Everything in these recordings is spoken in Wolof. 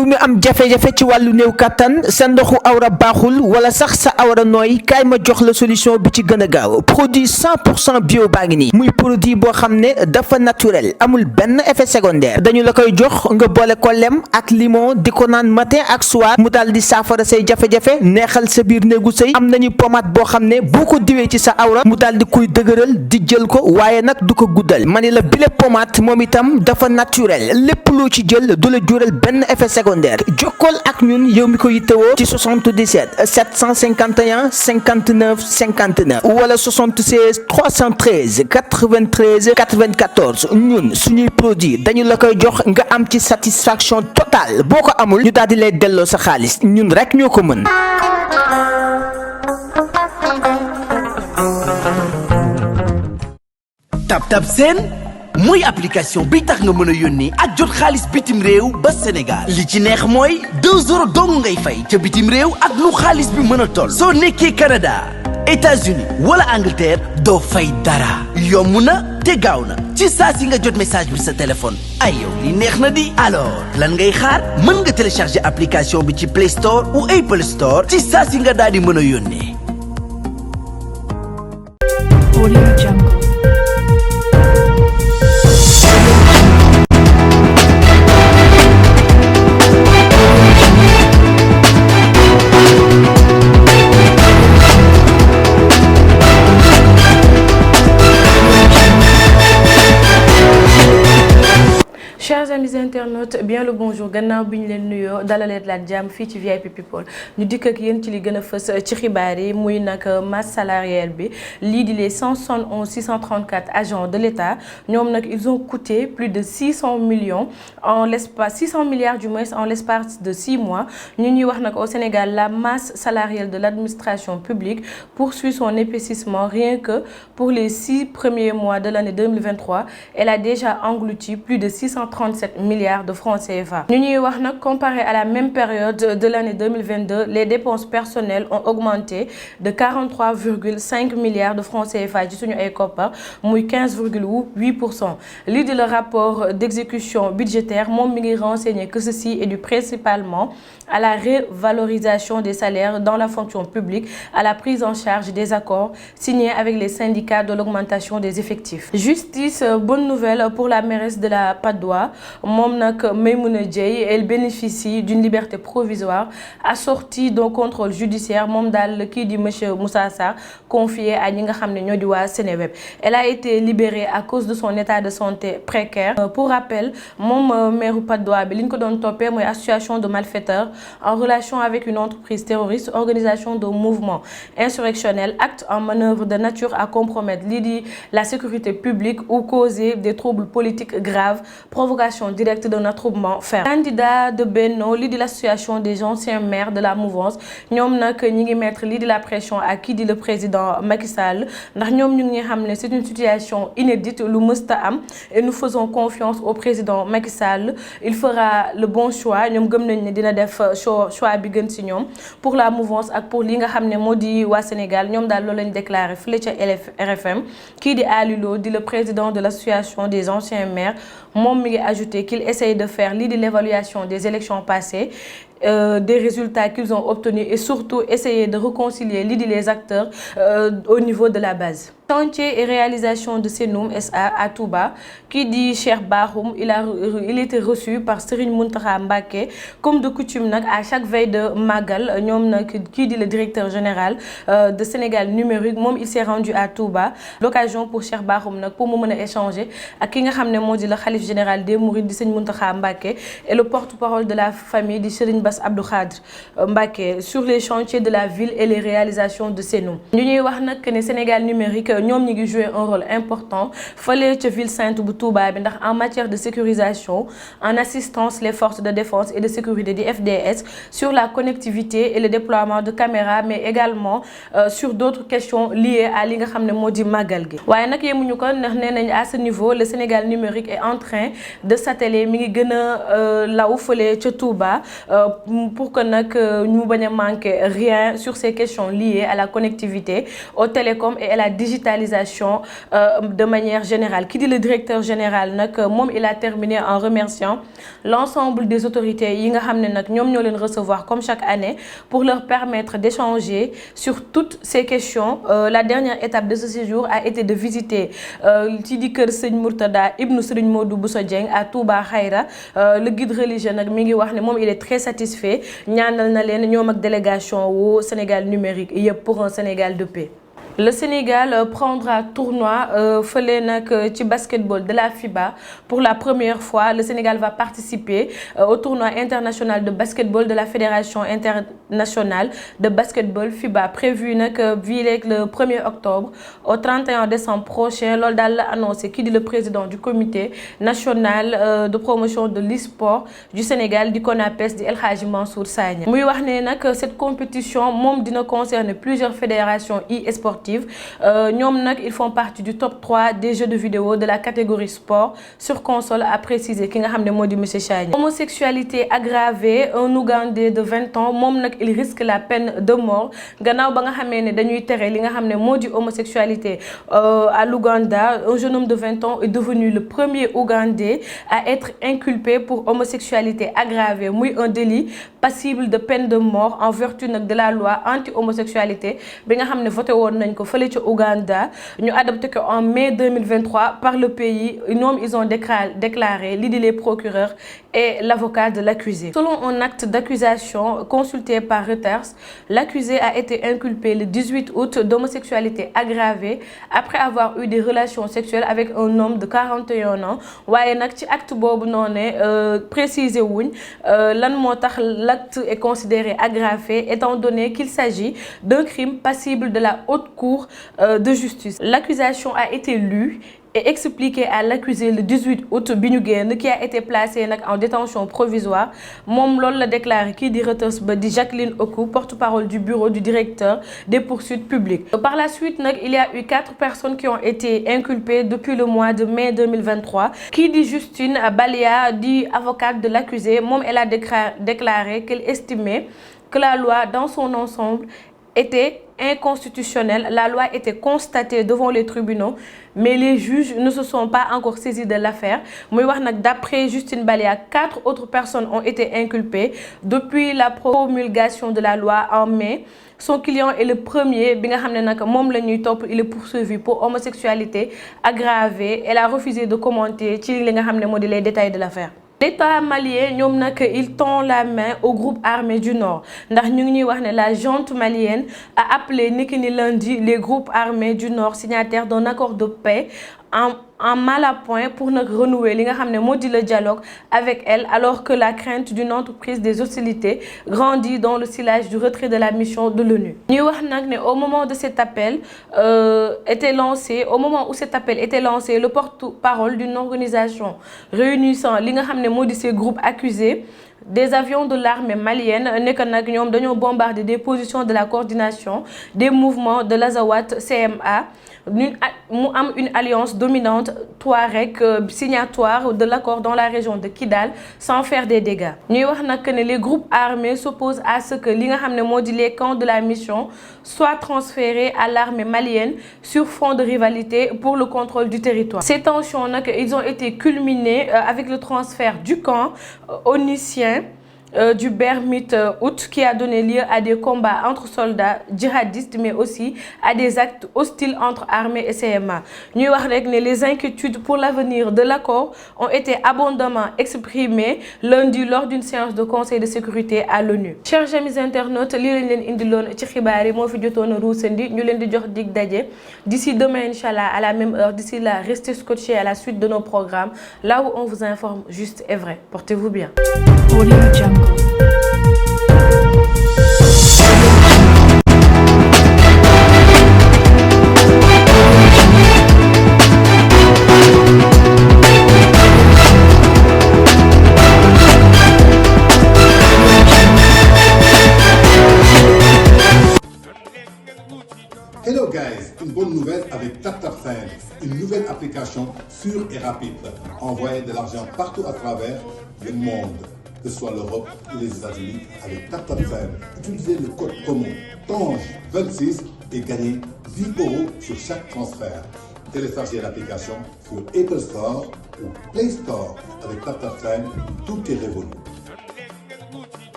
yow mi am jafe-jafe ci wàllu néew kattan sa ndoxu awra baaxul wala sax sa awra nooy kaay ma jox la solution bi ci gën a gaaw produit 100% bio baa ngi nii muy produit boo xam ne dafa naturel amul benn effet secondaire dañu la koy jox nga boole ko lem ak limon di ko naan matin ak soir mu daal di saafara say jafe-jafe neexal sa biir néegu sëy am nañu pommade boo xam ne boo ko diwee ci sa awra mu daal di koy dëgëral di jël ko waaye nag du ko guddal ma ni la bile pommade moom itam dafa naturel lépp loo ci jël du la jural benn effet secondaire jokkool ak ñun yow mi ko yittewoo ci 77 751 59 59 wala 76 313 93 94 ñun suñuy produit dañu la koy jox nga am ci satisfaction totale boo ko amul ñu daal di lay delloo sa xaalis ñun rek ñoo ko mën. TapTap Send mooy application bi tax nga mën a yónnee ak jot xaalis bitim réew ba Sénégal li ci neex mooy 2 € dong ngay fay ca bitim réew ak lu xaalis bi mën a toll. soo nekkee Canada États-Unis wala Angleterre doo fay dara yomb na te gaaw na ci saa si nga jot message bi sa téléphone ay yow li neex na di. alors lan ngay xaar mën nga télécharger application bi ci Play Store ou Apple Store ci saa si nga daal di mën a yónnee. Chers amis internautes bien le bonjour gannaaw bi ñu leen nuyoo dalaleet laat jàmm fii ci VIP People ñu dikk ak yéen ci li gën a fës ci xibaar yi muy nag masse salariale bi lii di les 171 634 agents de l'État ñoom nag ils ont coûté plus de 600 millions en l'espace 600 milliards du moins en l'espace de 6 mois ñu ñuy wax nag au Sénégal la masse salariale de l'administration publique poursuit son épaississement rien que pour les 6 premiers mois de l'année 2023 elle a déjà englouti plus de 637 milliards de francs CFA. Ñu ñuy wax nag comparé à la même période de l'année 2022, les dépenses personnelles ont augmenté de 43,5 milliards de francs CFA ci suñu ay koppar muy 15,8%. Lii di le rapport d'exécution budgétaire moom mi ngi renseigner que ceci est dû principalement à la revalorisation des salaires dans la fonction publique, à la prise en charge des accords signés avec les syndicats de l'augmentation des effectifs. Justice, bonne nouvelle pour la mairesse de la Patte d'Oie moom nag Maymouna Dieye elle bénéficie d'une liberté provisoire assortie d'un contrôle judiciaire moom daal kii di monsieur Moussa Sarr confié à ñi nga xam ne ñoo di waa Seneweb. Elle a été libérée à cause de son état de santé précaire. Pour rappel moom maire Patte d'Oie bi li ñu ko doon toppee mooy association de malfaiteurs en relation avec une entreprise terroriste, organisation de mouvements insurrectionnels, acte en manœuvre de nature à compromettre lii di la sécurité publique ou causer des troubles politiques graves, provocation directe d'un attroupement ferme. Candidat de Benno lii di l'association des anciens maires de la mouvance ñoom nag ñi ngi mettre lii di la pression à kii di le président Macky Sall ndax ñoom ñu ngi xam ne c'est une situation inédite lu mësta am et nous faisons confiance au président Macky Sall il fera le bon choix ñoom gëm nañ ne dina def choix bi gën ci ñoom pour la mouvance ak pour li nga xam ne moo di waa Sénégal ñoom daal loolu lañ déclaré fële ca RFM kii di Alilo di le président de l'association des anciens maires moom mi ngi ajouté qu'il essaye de faire lii di l'évaluation des élections passées des résultats qu'ils ont obtenus et surtout essayer de réconcilier lii di les acteurs au niveau de la base. Chantier et réalisation de Senoum SA à Touba qui dit Cheikh Bakhoum il était reçu par Serigne Mountakha Mbacké comme de coutume nag à chaque veille de Magal ñoom nag kii di le directeur général de Sénégal numérique moom il s'est rendu à Touba l'occasion pour Cheikh Bakhoum nag pour mu mën a échanger ak ki nga xam ne moo di le khalife général des Mourides di Serigne Mountakha Mbacké et le porte-parole de la famille di Serigne Bass Abdou Khadre Mbacké sur les chantiers de la ville et les réalisations de Senoum ñu ñuy wax nag ne Sénégal numérique ñoom ñi ngi jouer un rôle important fële ca ville sainte bu Touba bi ndax en matière de sécurisation en assistance les forces de défense et de sécurité du FDS sur la connectivité et le déploiement de caméras mais également sur d'autres questions liées à li nga xam ne moo di màggal gi waaye nag yemuñu ko ndax nee nañ à ce niveau le Sénégal numérique est en train de s'atteler mi ngi gën a law fële ca Touba pour que nag ñu bañ a manquer rien sur ces questions liées à la connectivité aux télécoms et à la digitalisation digitalisation de manière générale. Qui dit le directeur général nag moom il a terminé en remerciant l'ensemble des autorités yi nga xam ne nag ñoom ñoo leen recevoir comme chaque année pour leur permettre d'échanger sur toutes ces questions. La dernière étape de ce séjour a été de visiter ci di kër Sëñ Mourtada ibnu Serigne Modou Bousso Dieng à Touba Khayra. Le guide religieux nag mi ngi wax ne moom il est très satisfait ñaanal na leen ñoom ak délégation wu Sénégal numérique yëpp pour un Sénégal de paix. Le Sénégal prendra tournoi fële nag ci basketball de la FIBA pour la première fois. Le Sénégal va participer au tournoi international de basketball de la Fédération internationale de basketball FIBA prévu nag vileeg le 1er octobre au 31 décembre prochain. Loolu daal la annoncé kii di le président du comité national de promotion de l'e-sport du Sénégal di CONAPES di El Hadji Mansour Sagna. Muy wax ne nag cette compétition moom dina concerner plusieurs fédérations e-sportives. Ñoom nag ils font partie du top 3 des jeux de vidéo de la catégorie sport sur console, a précisé ki nga xam ne moo di monsieur Sagna. Homosexualité aggravée, un Ougandais de 20 ans moom nag il risque la peine de mort gannaaw ba nga xamee ne dañuy tere li nga xam ne moo di homosexualité à l'Ouganda. Un jeune homme de 20 ans est devenu le premier Ougandais à être inculpé pour homosexualité aggravée, muy un délit passible de peine de mort en vertu nag de la loi anti-homosexualité bi nga xam ne voté woon nañ ko fële ci Ouganda. Ñu adopté ko en mai 2023 par le pays. Ñoom ils ont déclaré lii di les procureurs et l'avocat de l'accusé. Selon un acte d'accusation consulté par Reuters, l'accusé a été inculpé le 18 août d'homosexualité aggravée après avoir eu des relations sexuelles avec un homme de 41 ans. Waaye nag ci acte boobu noonu précisé wuñ lan moo tax l'acte est considéré aggravé étant donné qu'il s'agit d'un crime passible de la haute cour de justice. L'accusation a été lue et expliqué à l'accusé le 18 août bi ñu génn, qui a été placé nag en détention provisoire. Moom loolu la déclaré kii di Reuters ba di Jacqueline Oku, porte-parole du bureau du directeur des poursuites publiques. Par la suite nag il y a eu 4 personnes qui ont été inculpées depuis le mois de mai 2023. Kii di Justine Balia di avocate de l'accusé, moom elle a déclaré qu'elle estimait que la loi dans son ensemble était inconstitutionnelle. La loi était constatée devant les tribunaux, mais les juges ne se sont pas encore saisis de l'affaire. Muy wax nag d'après Justine Balia, 4 autres personnes ont été inculpées depuis la promulgation de la loi en mai. Son client est le premier bi nga xam ne nag moom la ñuy topp. Il est poursuivi pour homosexualité aggravée. Elle a refusé de commenter ci li nga xam ne moo di les détails de l'affaire. L'État malien ñoom nag il tend la main au groupe armé du Nord ndax ñu ngi ñuy wax ne la junte malienne a appelé niki ni lundi les groupes armés du Nord signataires d'un accord de paix en mal à point pour nag renouer li nga xam ne moo di le dialogue avec elle, alors que la crainte d'une entreprise des hostilités grandit dans le sillage du retrait de la mission de l'ONU. Ñuy wax nag ne au moment où cet appel était lancé, le porte-parole d'une organisation réunissant li nga xam ne moo di ces groupes accusés des avions de l'armée malienne nekk nag ñoom dañoo bombarder des positions de la coordination des mouvements de l'Azawad CMA. Mu am une alliance dominante Touareg signatoire de l'accord dans la région de Kidal sans faire des dégâts. Ñuy wax nag ne les groupes armés s'opposent à ce que li nga xam ne moo di les camps de la mission soient transférés à l'armée malienne sur fond de rivalité pour le contrôle du territoire. Ces tensions nag ils ont été culminées avec le transfert du camp onusien du Bermit août qui a donné lieu à des combats entre soldats djihadistes mais aussi à des actes hostiles entre armées et CMA. Ñuy wax rek ne les inquiétudes pour l'avenir de l'accord ont été abondamment exprimées lundi lors d'une séance de conseil de sécurité à l'ONU. Chers amis internautes, lii lañ leen indiloon ci xibaar yi moo fi jotoon a ruusandi. Ñu leen di jox dig daje d'ici demain inchallah à la même heure. D'ici là, restez scotchés à la suite de nos programmes, là où on vous informe juste et vrai. Portez-vous bien. Hello guys, une bonne nouvelle avec TapTapSend, une nouvelle application sûre et rapide. Envoyez de l'argent partout à travers le monde, que ce soit l'Europe ou les États-Unis avec TapTapSend. Utilisez le code promo TANGE26 et gagnez 10 € sur chaque transfert. Téléchargez l'application sur Apple Store ou Play Store avec TapTapSend, tout est révolu.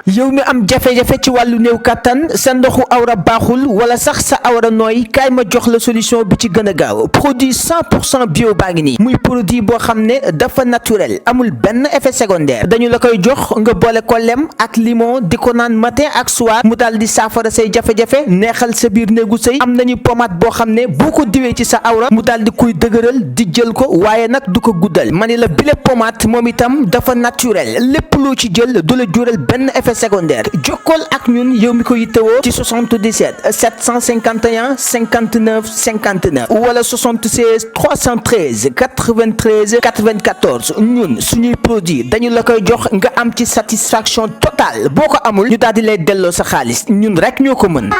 yow mi am jafe-jafe ci wàllu néew kattan sa ndoxu awra baaxul wala sax sa awra nooy kaay ma jox la solution bi ci gën a gaaw produit 100% bio baa ngi nii muy produit boo xam ne dafa naturel amul benn effet secondaire dañu la koy jox nga boole ko lem ak limon di ko naan matin ak soir mu daal di saafara say jafe-jafe neexal sa biir néegu sëy am nañu pommade boo xam ne boo ko diwee ci sa awra mu daal di koy dëgëral di jël ko waaye nag du ko guddal ma ni la bile pommade moom itam dafa naturel lépp loo ci jël du la jural benn effet secondaire jokkool ak ñun yow mi ko yittewoo ci 77 751 59 59 wala 76 313 93 94 ñun suñuy produit dañu la koy jox nga am ci satisfaction totale boo ko amul ñu daal di lay delloo sa xaalis ñun rek ñoo ko mën.